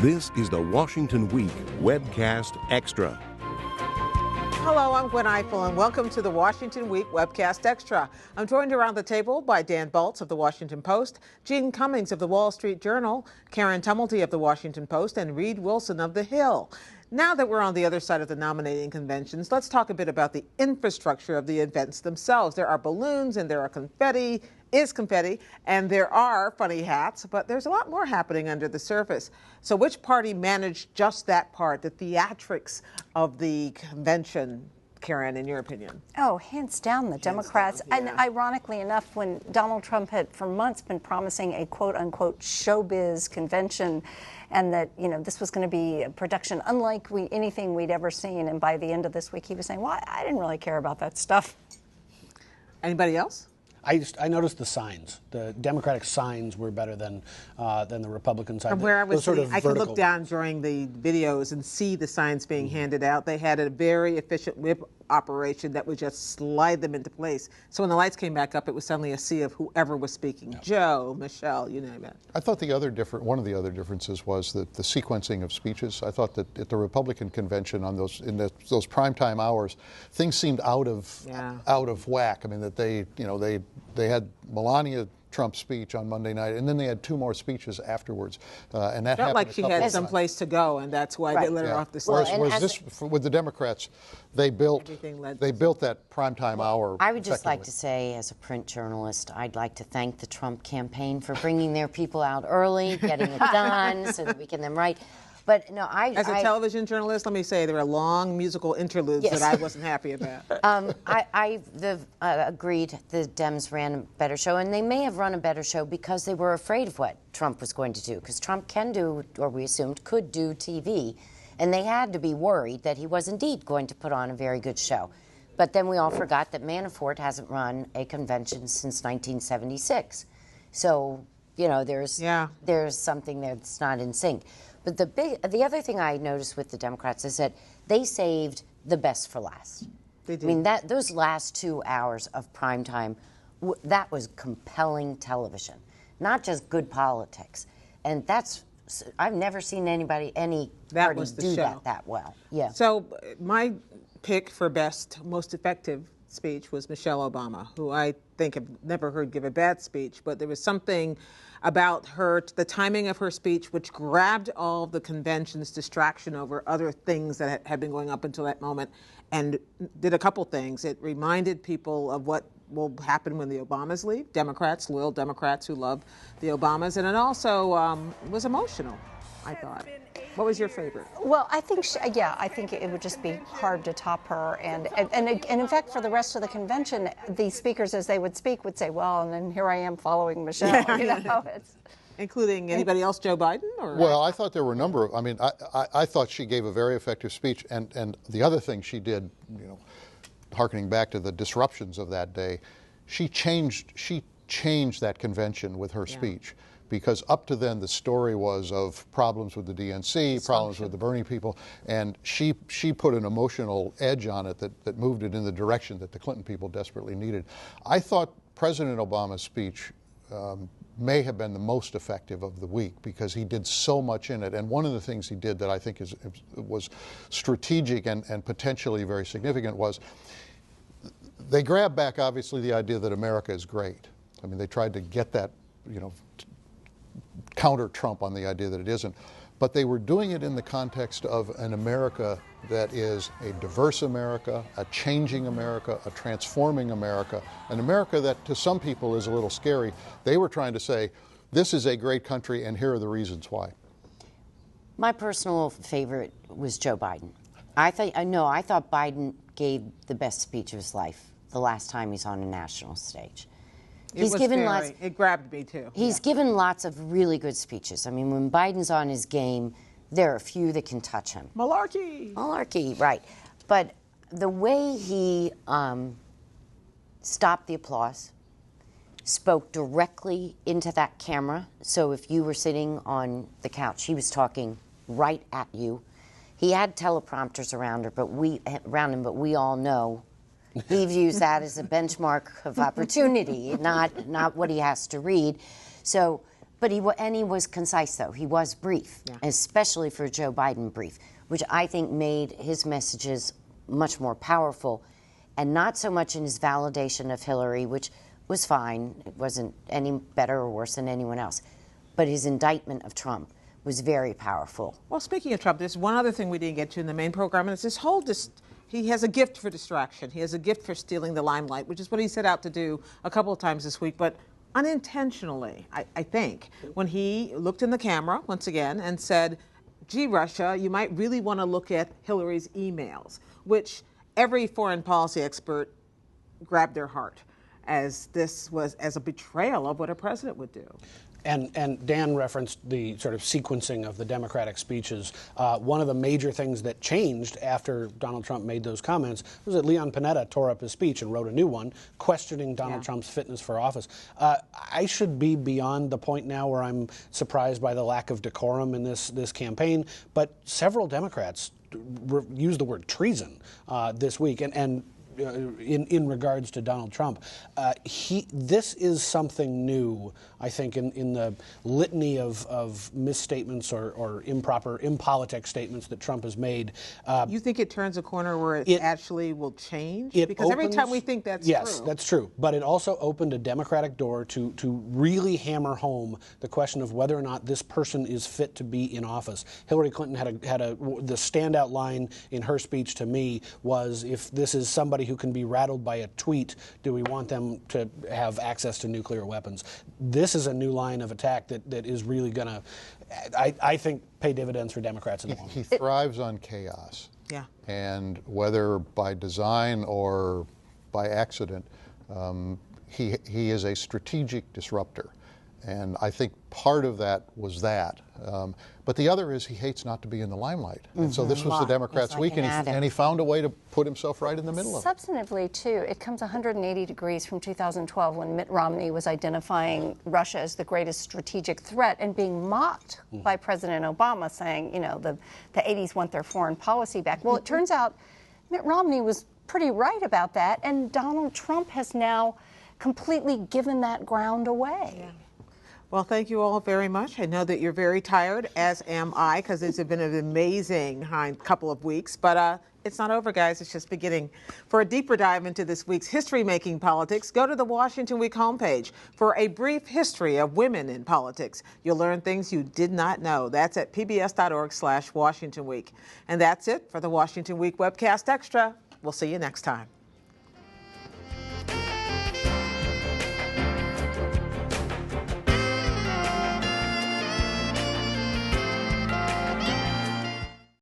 This is the Washington Week Webcast Extra. Hello, I'm Gwen Eiffel, and welcome to the Washington Week Webcast Extra. I'm joined around the table by Dan Baltz of the Washington Post, Gene Cummings of the Wall Street Journal, Karen Tumulty of the Washington Post, and Reed Wilson of The Hill. Now that we're on the other side of the nominating conventions, let's talk a bit about the infrastructure of the events themselves. There are balloons and there are confetti, and there are funny hats, but there's a lot more happening under the surface. So which party managed just that part, the theatrics of the convention, Karen, in your opinion? Oh, hands down, the Democrats. Yeah. And ironically enough, when Donald Trump had for months been promising a quote-unquote showbiz convention, and that, you know, this was going to be a production unlike anything we'd ever seen, and by the end of this week, he was saying, well, I didn't really care about that stuff. Anybody else? I noticed the signs. The Democratic signs were better than the Republican side. From where I was sitting, I could vertical. look down during the videos and see the signs being handed out. They had a very efficient whip operation that would just slide them into place. So when the lights came back up, it was suddenly a sea of whoever was speaking. Yep. Joe, Michelle, you name it. I thought one of the other differences was the sequencing of speeches. I thought that at the Republican convention those primetime hours, things seemed out of whack. I mean, that they had Melania Trump's speech on Monday night, and then they had two more speeches afterwards, and that felt happened like she had some place to go, and that's why they let her off the stage. Whereas with the Democrats, they built that primetime hour. I would just like to say, as a print journalist, I'd like to thank the Trump campaign for bringing their people out early, getting it done, so that we can then write. But no, as a television journalist, let me say there were long musical interludes that I wasn't happy about. I agreed the Dems ran a better show, and they may have run a better show because they were afraid of what Trump was going to do. Because Trump can do, or we assumed could do, TV, and they had to be worried that he was indeed going to put on a very good show. But then we all forgot that Manafort hasn't run a convention since 1976. So, you know, there's something there that's not in sync. But the other thing I noticed with the Democrats is that they saved the best for last. They did. I mean, those last 2 hours of prime time, that was compelling television, not just good politics. And I've never seen any party do that well. Yeah. So my pick for best, most effective speech was Michelle Obama, who I think I've never heard give a bad speech, but there was something about the timing of her speech, which grabbed all of the convention's distraction over other things that had been going up until that moment, and did a couple things. It reminded people of what will happen when the Obamas leave, loyal Democrats who love the Obamas, and it also was emotional, I thought. What was your favorite? Well, I think it would just be hard to top her, and in fact, for the rest of the convention, the speakers, as they would speak, would say, "Well, and then here I am following Michelle." You know, including anybody else, Joe Biden? Or? Well, I thought there were a number of. I mean, I thought she gave a very effective speech, and the other thing she did, you know, harkening back to the disruptions of that day, she changed that convention with her speech. Because up to then the story was of problems with the DNC, problems with the Bernie people, and she put an emotional edge on it that moved it in the direction that the Clinton people desperately needed. I thought President Obama's speech may have been the most effective of the week because he did so much in it. And one of the things he did that I think was strategic and potentially very significant was they grabbed back, obviously, the idea that America is great. I mean, they tried to get that, you know, counter Trump on the idea that it isn't. But they were doing it in the context of an America that is a diverse America, a changing America, a transforming America, an America that to some people is a little scary. They were trying to say, this is a great country and here are the reasons why. My personal favorite was Joe Biden. I thought Biden gave the best speech of his life the last time he's on a national stage. It grabbed me too. He's given lots of really good speeches. I mean, when Biden's on his game, there are a few that can touch him. Malarkey, right. But the way he stopped the applause, spoke directly into that camera. So if you were sitting on the couch, he was talking right at you. He had teleprompters around him, but we all know he views that as a benchmark of opportunity, not what he has to read. So, But he was concise, though. He was brief, especially for Joe Biden brief, which I think made his messages much more powerful, and not so much in his validation of Hillary, which was fine. It wasn't any better or worse than anyone else. But his indictment of Trump was very powerful. Well, speaking of Trump, there's one other thing we didn't get to in the main program, and it's this whole he has a gift for distraction. He has a gift for stealing the limelight, which is what he set out to do a couple of times this week, but unintentionally, I think, when he looked in the camera once again and said, gee, Russia, you might really want to look at Hillary's emails, which every foreign policy expert grabbed their heart, as this was as a betrayal of what a president would do. And Dan referenced the sort of sequencing of the Democratic speeches. One of the major things that changed after Donald Trump made those comments was that Leon Panetta tore up his speech and wrote a new one questioning Donald Trump's fitness for office. I should be beyond the point now where I'm surprised by the lack of decorum in this campaign, but several Democrats used the word treason this week, and in regards to Donald Trump. This is something new, I think, in the litany of misstatements or impolitic statements that Trump has made. You think it turns a corner where it actually will change? Because every time we think that's yes, true. that's true. But it also opened a Democratic door to really hammer home the question of whether or not this person is fit to be in office. Hillary Clinton the standout line in her speech to me was, if this is somebody who can be rattled by a tweet, do we want them to have access to nuclear weapons? This is a new line of attack that is really going to, I think, pay dividends for Democrats in the long run. He thrives on chaos. Yeah. And whether by design or by accident, he is a strategic disruptor. And I think part of that was that. But the other is he hates not to be in the limelight. And so this was the Democrats' week, and he found a way to put himself right in the middle of it. Substantively, too, it comes 180 degrees from 2012 when Mitt Romney was identifying Russia as the greatest strategic threat and being mocked by President Obama, saying, you know, the 80s want their foreign policy back. Well, it turns out Mitt Romney was pretty right about that, and Donald Trump has now completely given that ground away. Yeah. Well, thank you all very much. I know that you're very tired, as am I, because it's been an amazing couple of weeks. But it's not over, guys. It's just beginning. For a deeper dive into this week's history-making politics, go to the Washington Week homepage for a brief history of women in politics. You'll learn things you did not know. That's at pbs.org/Washington Week. And that's it for the Washington Week Webcast Extra. We'll see you next time.